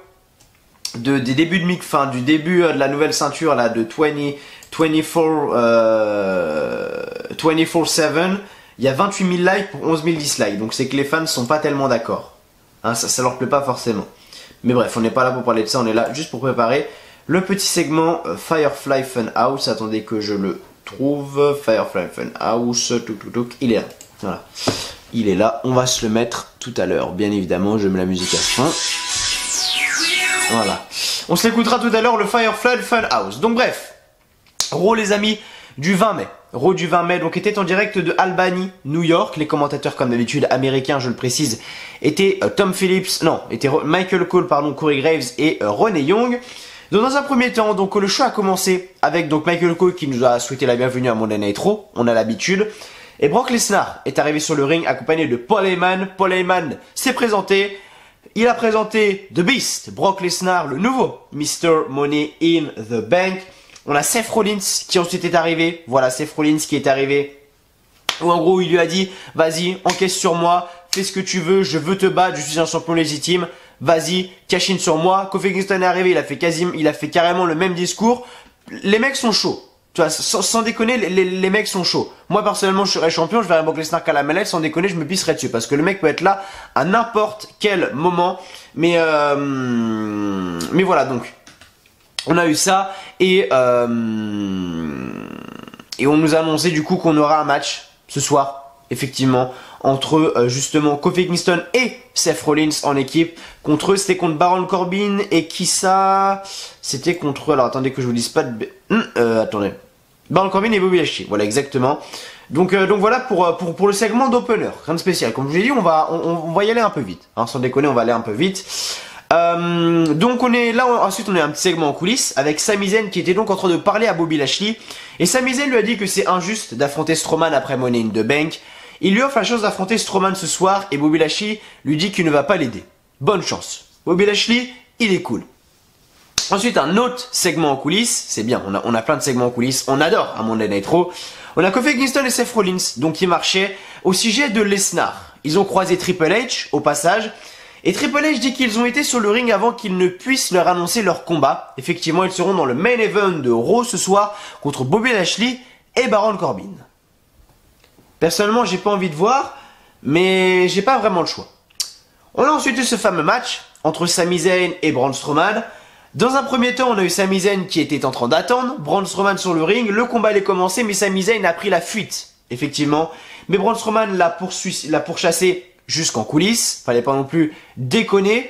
des débuts de Mick, du début de la nouvelle ceinture là de 24/7, il y a 28 000 likes pour 11 000 dislikes. Donc c'est que les fans ne sont pas tellement d'accord. Hein, ça leur plaît pas forcément. Mais bref, on n'est pas là pour parler de ça, on est là juste pour préparer le petit segment Firefly Funhouse. Attendez que je le trouve. Firefly Funhouse. Il est là. Voilà. Il est là. On va se le mettre tout à l'heure. Bien évidemment, je mets la musique à fond. Voilà. On se l'écoutera tout à l'heure, le Firefly Funhouse. Donc bref. Raw les amis du 20 mai. Raw du 20 mai, donc était en direct de Albany, New York. Les commentateurs, comme d'habitude, américains, je le précise, étaient étaient Michael Cole, pardon, Corey Graves et Renee Young. Donc dans un premier temps, donc le show a commencé avec donc Michael Cole qui nous a souhaité la bienvenue à Monday Night Raw, on a l'habitude. Et Brock Lesnar est arrivé sur le ring accompagné de Paul Heyman. Paul Heyman s'est présenté. Il a présenté The Beast, Brock Lesnar, le nouveau Mr. Money in the Bank. On a Seth Rollins qui ensuite est arrivé. Voilà Seth Rollins qui est arrivé. Où en gros il lui a dit, vas-y, encaisse sur moi, fais ce que tu veux, je veux te battre, je suis un champion légitime. Vas-y, cash in sur moi. Kofi Kingston est arrivé, il a fait carrément le même discours. Les mecs sont chauds. Tu vois, sans déconner, les mecs sont chauds. Moi personnellement, je serais champion, je verrais Brock Lesnar qu'à la mallette, sans déconner, je me pisserais dessus parce que le mec peut être là à n'importe quel moment. Mais voilà donc. On a eu ça et on nous a annoncé du coup qu'on aura un match ce soir, effectivement, entre justement Kofi Kingston et Seth Rollins en équipe. Contre eux, c'était contre Baron Corbin et qui ça? C'était contre eux. Alors attendez que je vous dise pas de... attendez. Baron Corbin et Bobby Lashley. Voilà, exactement. Donc voilà pour le segment d'opener. Rien de spécial. Comme je vous l'ai dit, on va y aller un peu vite. Hein, sans déconner, on va aller un peu vite. Donc on est là, ensuite on a un petit segment en coulisses avec Sami Zayn qui était donc en train de parler à Bobby Lashley. Et Sami Zayn lui a dit que c'est injuste d'affronter Strowman après Money in the Bank. Il lui offre la chance d'affronter Strowman ce soir et Bobby Lashley lui dit qu'il ne va pas l'aider. Bonne chance. Bobby Lashley, il est cool. Ensuite un autre segment en coulisses, c'est bien, on a plein de segments en coulisses, on adore à Monday Night Raw. On a Kofi Kingston et Seth Rollins, donc qui marchaient au sujet de Lesnar. Ils ont croisé Triple H au passage. Et Triple H dit qu'ils ont été sur le ring avant qu'ils ne puissent leur annoncer leur combat. Effectivement, ils seront dans le main event de Raw ce soir contre Bobby Lashley et Baron Corbin. Personnellement, j'ai pas envie de voir, mais j'ai pas vraiment le choix. On a ensuite eu ce fameux match entre Sami Zayn et Braun Strowman. Dans un premier temps, on a eu Sami Zayn qui était en train d'attendre, Braun Strowman sur le ring, le combat allait commencer, mais Sami Zayn a pris la fuite, effectivement. Mais Braun Strowman l'a pourchassé jusqu'en coulisses, fallait pas non plus déconner.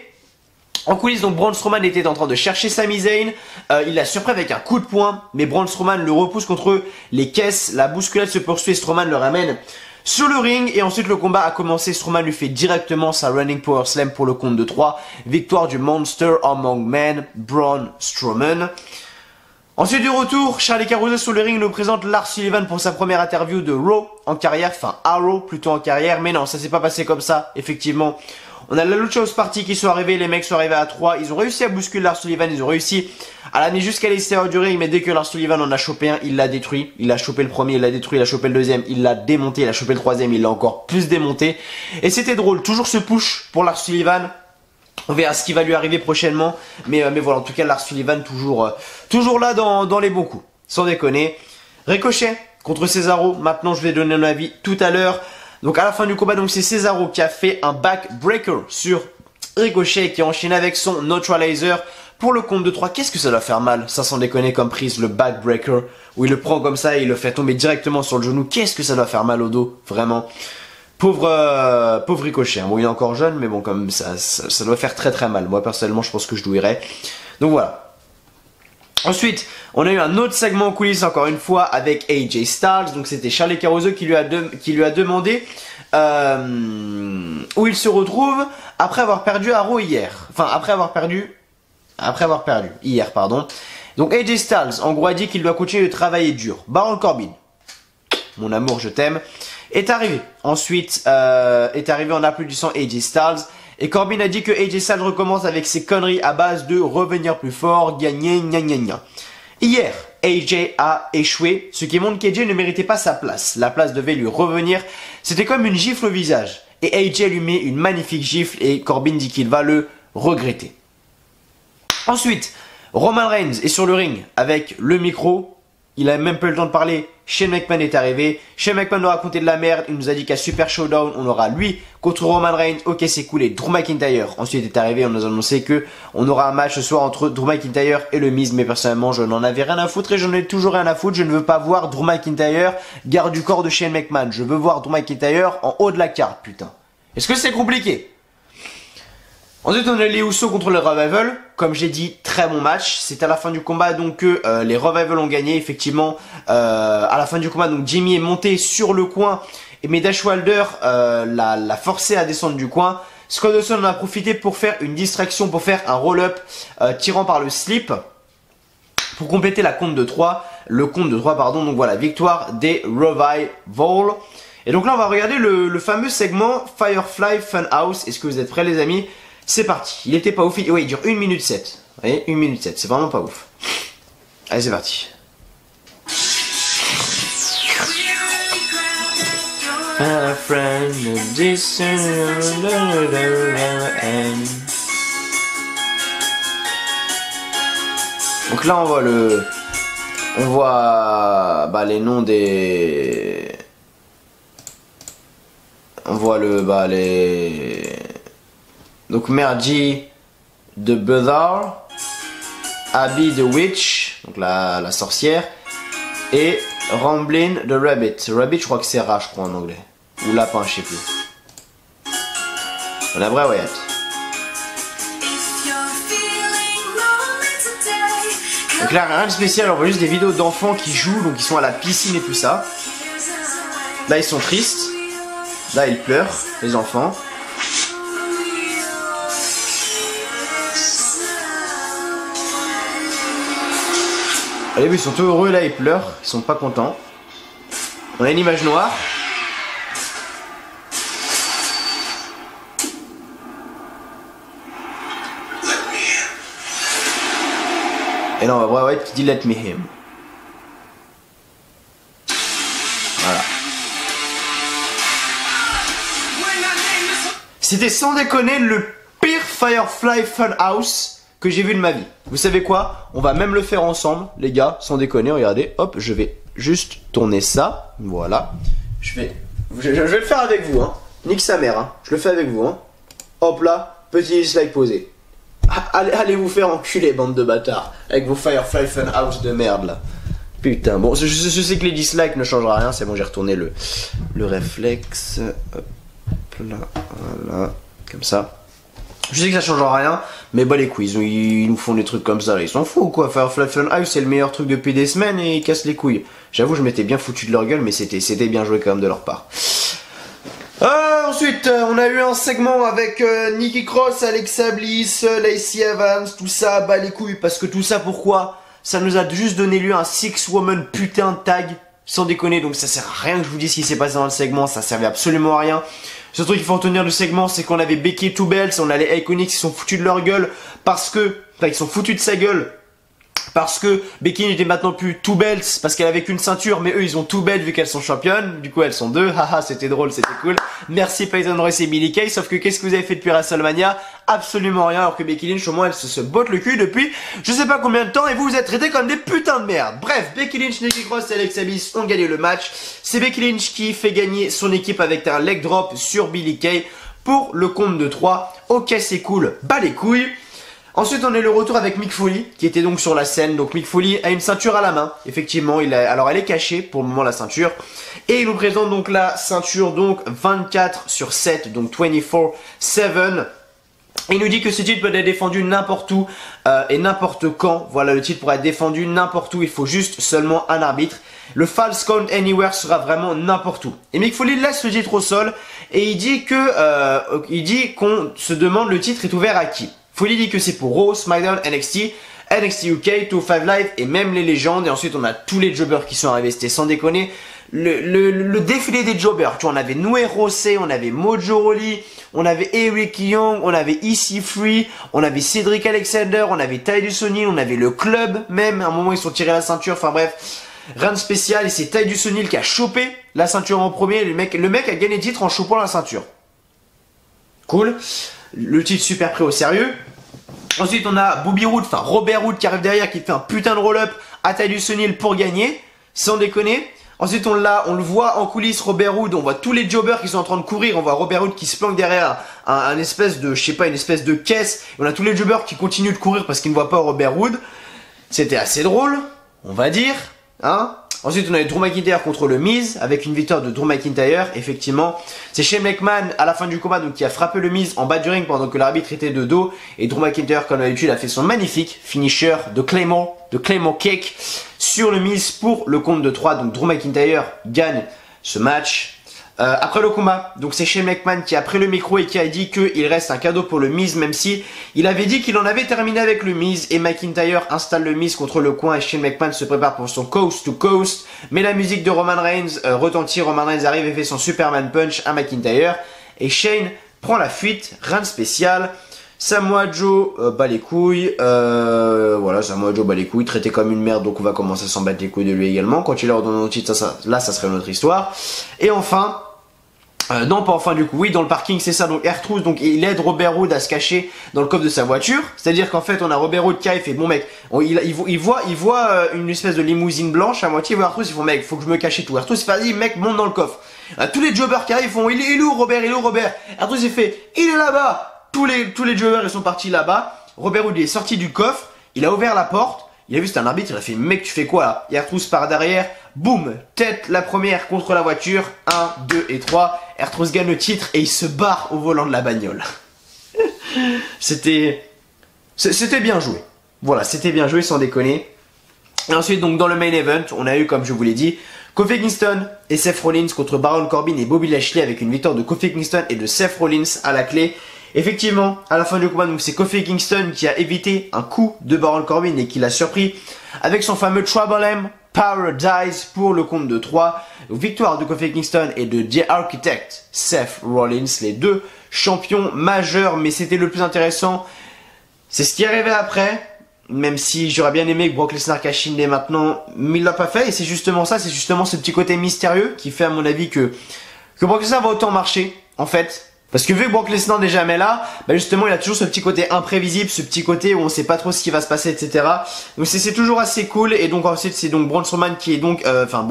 En coulisses, donc Braun Strowman était en train de chercher Sami Zayn, il l'a surpris avec un coup de poing, mais Braun Strowman le repousse contre les caisses, la bousculade se poursuit et Strowman le ramène sur le ring et ensuite le combat a commencé. Strowman lui fait directement sa Running Power Slam pour le compte de 3, victoire du Monster Among Men, Braun Strowman. Ensuite du retour, Charlie Caruso sur le ring nous présente Lars Sullivan pour sa première interview de Raw en carrière, enfin à Raw plutôt en carrière, mais non, ça s'est pas passé comme ça, effectivement. On a la Lucha House Party qui sont arrivés, les mecs sont arrivés à 3, ils ont réussi à bousculer Lars Sullivan, ils ont réussi à l'amener jusqu'à l'extérieur du ring, mais dès que Lars Sullivan en a chopé un, il l'a détruit. Il a chopé le premier, il l'a détruit, il a chopé le deuxième, il l'a démonté, il a chopé le troisième, il l'a encore plus démonté. Et c'était drôle, toujours ce push pour Lars Sullivan. On verra ce qui va lui arriver prochainement. Mais voilà, en tout cas, Lars Sullivan toujours là dans les bons coups. Sans déconner. Ricochet contre Cesaro. Maintenant, je vais donner mon avis tout à l'heure. Donc, à la fin du combat, donc c'est Cesaro qui a fait un backbreaker sur Ricochet qui a enchaîné avec son neutralizer pour le compte de 3. Qu'est-ce que ça doit faire mal, ça sans déconner comme prise, le backbreaker, où il le prend comme ça et il le fait tomber directement sur le genou. Qu'est-ce que ça doit faire mal au dos, vraiment. Pauvre Ricochet, bon il est encore jeune mais bon comme ça doit faire très très mal. Moi personnellement je pense que je douillerais. Donc voilà. Ensuite on a eu un autre segment en coulisses encore une fois avec AJ Styles. Donc c'était Charlie Caruso qui lui a demandé où il se retrouve après avoir perdu à Raw hier. Enfin après avoir perdu hier pardon. Donc AJ Styles en gros a dit qu'il doit continuer de travailler dur. Baron Corbin, mon amour je t'aime, est arrivé. Ensuite, est arrivé en applaudissant AJ Styles. Et Corbin a dit que AJ Styles recommence avec ses conneries à base de revenir plus fort, gagner, gna gna gna. Hier, AJ a échoué, ce qui montre qu'AJ ne méritait pas sa place. La place devait lui revenir. C'était comme une gifle au visage. Et AJ lui met une magnifique gifle et Corbin dit qu'il va le regretter. Ensuite, Roman Reigns est sur le ring avec le micro. il a même pas eu le temps de parler. Shane McMahon est arrivé. Shane McMahon nous a raconté de la merde. Il nous a dit qu'à Super Showdown, on aura lui contre Roman Reigns. Ok, c'est cool. Et Drew McIntyre. Ensuite est arrivé. On nous a annoncé que on aura un match ce soir entre Drew McIntyre et le Miz. Mais personnellement, je n'en avais rien à foutre et j'en ai toujours rien à foutre. Je ne veux pas voir Drew McIntyre garde du corps de Shane McMahon. Je veux voir Drew McIntyre en haut de la carte, putain. Est-ce que c'est compliqué? Ensuite, on a les Usos contre le Revival. Comme j'ai dit, très bon match. C'est à la fin du combat donc que les Revival ont gagné. Effectivement, à la fin du combat, donc Jimmy est monté sur le coin. Mais Dash Wilder l'a forcé à descendre du coin. Scott Dawson en a profité pour faire une distraction, pour faire un roll-up tirant par le slip. Pour compléter la compte de 3. Le compte de 3, pardon. Donc voilà, victoire des Revival. Et donc là, on va regarder le fameux segment Firefly Funhouse. Est-ce que vous êtes prêts, les amis? C'est parti. Il était pas ouf. Ouais, il dure 1 minute 7. Vous voyez, 1 minute 7. C'est vraiment pas ouf. Allez, c'est parti. Donc là, on voit bah, les noms des... On voit les... Donc Mergy the Brother, Abby the Witch, donc la sorcière, et Ramblin the Rabbit. Rabbit, je crois que c'est rat, je crois en anglais. Ou lapin, je sais plus. On a vrai Wyatt. Donc là, rien de spécial, on voit juste des vidéos d'enfants qui jouent, donc ils sont à la piscine et tout ça. Là, ils sont tristes. Là, ils pleurent, les enfants. Allez, ils sont tout heureux, là, ils pleurent, ils sont pas contents. On a une image noire. Et là, on va voir White qui dit Let me him. Voilà. C'était sans déconner le pire Firefly Funhouse que j'ai vu de ma vie. Vous savez quoi? On va même le faire ensemble, les gars, sans déconner. Regardez, hop, je vais juste tourner ça. Voilà. Je vais le faire avec vous, hein. Nique sa mère, hein. Je le fais avec vous, hein. Hop là, petit dislike posé. Allez vous faire enculer, bande de bâtards. Avec vos Firefly Funhouse de merde, là. Putain, bon, je sais que les dislikes ne changera rien. C'est bon, j'ai retourné le réflexe. Hop là, voilà. Comme ça. Je sais que ça changera rien, mais bah les couilles, ils nous font des trucs comme ça, ils s'en foutent quoi. Firefly Funhouse c'est le meilleur truc depuis des semaines et ils cassent les couilles. J'avoue, je m'étais bien foutu de leur gueule, mais c'était bien joué quand même de leur part. Ensuite, on a eu un segment avec Nikki Cross, Alexa Bliss, Lacey Evans, tout ça, bah les couilles, parce que tout ça pourquoi? Ça nous a juste donné lieu à un 6-woman putain de tag, sans déconner, donc ça sert à rien que je vous dise ce qui s'est passé dans le segment, ça servait absolument à rien. Ce truc qu'il faut retenir du segment, c'est qu'on avait Becky Two Belts, on a les Iconics qui sont foutus de leur gueule parce que, enfin ils sont foutus de sa gueule parce que Becky n'était maintenant plus Two Belts parce qu'elle avait qu'une ceinture, mais eux ils ont Two Belts vu qu'elles sont championnes, du coup elles sont deux, haha c'était drôle, c'était cool. Merci Peyton Royce et Billie Kay, sauf que qu'est-ce que vous avez fait depuis WrestleMania? Absolument rien, alors que Becky Lynch au moins elle se botte le cul depuis je sais pas combien de temps et vous vous êtes traités comme des putains de merde. Bref, Becky Lynch, Nikki Cross et Alexa Bliss ont gagné le match. C'est Becky Lynch qui fait gagner son équipe avec un leg drop sur Billie Kay pour le compte de 3. Ok c'est cool, bas les couilles. Ensuite, on est le retour avec Mick Foley, qui était donc sur la scène. Donc Mick Foley a une ceinture à la main. Effectivement, alors elle est cachée pour le moment la ceinture. Et il nous présente donc la ceinture donc 24/7, donc 24/7. Et il nous dit que ce titre peut être défendu n'importe où et n'importe quand. Voilà, le titre pourra être défendu n'importe où. Il faut juste seulement un arbitre. Le False Count Anywhere sera vraiment n'importe où. Et Mick Foley laisse le titre au sol et il dit qu'on se demande le titre est ouvert à qui. Foley dit que c'est pour Raw, SmackDown, NXT, NXT UK, 205 Live et même les légendes. Et ensuite on a tous les jobbers qui sont arrivés, c'était sans déconner. Le défilé des jobbers, tu vois, on avait Noé Rossé, on avait Mojo Rawley, on avait Eric Young, on avait EC3, on avait Cedric Alexander, on avait Titus O'Neil, on avait le club même. À un moment ils sont tirés la ceinture, enfin bref, rien de spécial. Et c'est Titus O'Neil qui a chopé la ceinture en premier. Le mec a gagné le titre en chopant la ceinture. Cool. Le titre super pris au sérieux. Ensuite on a Bobby Roode, enfin Robert Roode qui arrive derrière, qui fait un putain de roll-up à Titus O'Neil pour gagner. sans déconner. Ensuite, on le voit en coulisses, Robert Roode, on voit tous les jobbers qui sont en train de courir, on voit Robert Roode qui se planque derrière un espèce de, je sais pas, une espèce de caisse. On a tous les jobbers qui continuent de courir parce qu'ils ne voient pas Robert Roode. C'était assez drôle, on va dire, hein. Ensuite, on avait Drew McIntyre contre le Miz, avec une victoire de Drew McIntyre, effectivement. C'est Shane McMahon, à la fin du combat, donc qui a frappé le Miz en bas du ring pendant que l'arbitre était de dos. Et Drew McIntyre, comme d'habitude, a fait son magnifique finisher de Claymore Kick sur le Miz pour le compte de 3. Donc Drew McIntyre gagne ce match. Après le combat, donc c'est Shane McMahon qui a pris le micro et qui a dit qu'il reste un cadeau pour le Miz, même si il avait dit qu'il en avait terminé avec le Miz. Et McIntyre installe le Miz contre le coin et Shane McMahon se prépare pour son Coast to Coast. Mais la musique de Roman Reigns retentit, Roman Reigns arrive et fait son Superman Punch à McIntyre. Et Shane prend la fuite, rien de spécial. Samoa Joe bat les couilles, voilà, Samoa Joe bat les couilles, traité comme une merde, donc on va commencer à s'en battre les couilles de lui également. Quand il leur donne un titre, là ça serait une autre histoire. Et enfin, non pas enfin du coup, oui dans le parking c'est ça, donc R-Truth, donc il aide Robert Roode à se cacher dans le coffre de sa voiture. C'est-à-dire qu'en fait on a Robert Roode qui a fait, bon mec, il voit une espèce de limousine blanche à moitié, il voit R-Truth, il fait mec, faut que je me cache et tout. R-Truth il fait, vas-y mec, monte dans le coffre. Tous les jobbers qui arrivent font, il est où Robert, R-Truth il fait, il est là-bas. Tous les jobbers ils sont partis là-bas. Robert Roode est sorti du coffre, il a ouvert la porte, il a vu c'était un arbitre, il a fait mec tu fais quoi là? Et R-Truth par derrière, boum, tête la première contre la voiture, 1, 2 et 3. R-Truth gagne le titre et il se barre au volant de la bagnole. C'était bien joué. Voilà, c'était bien joué sans déconner. Et ensuite donc dans le main event, on a eu comme je vous l'ai dit, Kofi Kingston et Seth Rollins contre Baron Corbin et Bobby Lashley avec une victoire de Kofi Kingston et de Seth Rollins à la clé. Effectivement, à la fin du combat, donc c'est Kofi Kingston qui a évité un coup de Baron Corbin et qui l'a surpris avec son fameux Trouble M Paradise pour le compte de 3. Victoire de Kofi Kingston et de The Architect Seth Rollins, les deux champions majeurs. Mais c'était le plus intéressant, c'est ce qui arrivait après. Même si j'aurais bien aimé que Brock Lesnar cache in dès maintenant, mais il l'a pas fait. Et c'est justement ça, c'est justement ce petit côté mystérieux qui fait à mon avis que Brock Lesnar va autant marcher en fait. Parce que vu que Brock Lesnar n'est jamais là, bah justement il a toujours ce petit côté imprévisible, ce petit côté où on sait pas trop ce qui va se passer, etc. Donc c'est toujours assez cool. Et donc ensuite c'est donc Braun Strowman qui est donc,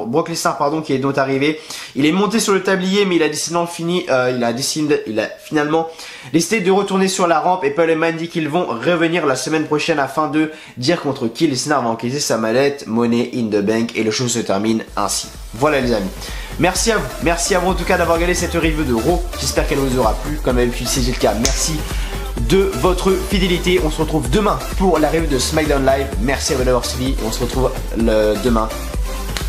Brock Lesnar pardon, qui est donc arrivé. Il est monté sur le tablier, mais il a décidé il a finalement décidé de retourner sur la rampe. Et Paul Heyman dit qu'ils vont revenir la semaine prochaine afin de dire contre qui Lesnar va encaisser sa mallette, Money in the Bank, et le show se termine ainsi. Voilà les amis. Merci à vous en tout cas d'avoir regardé cette review de Raw. J'espère qu'elle vous aura plu. Comme d'habitude, si c'est le cas, merci de votre fidélité. On se retrouve demain pour la review de SmackDown Live. Merci à vous d'avoir suivi. Et on se retrouve demain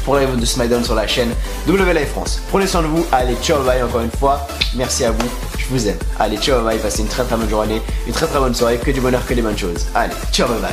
pour la review de SmackDown sur la chaîne WLive France. Prenez soin de vous. Allez, ciao, bye encore une fois. Merci à vous. Je vous aime. Allez, ciao, bye. Passez une très bonne journée, une très bonne soirée. Que du bonheur, que des bonnes choses. Allez, ciao, bye.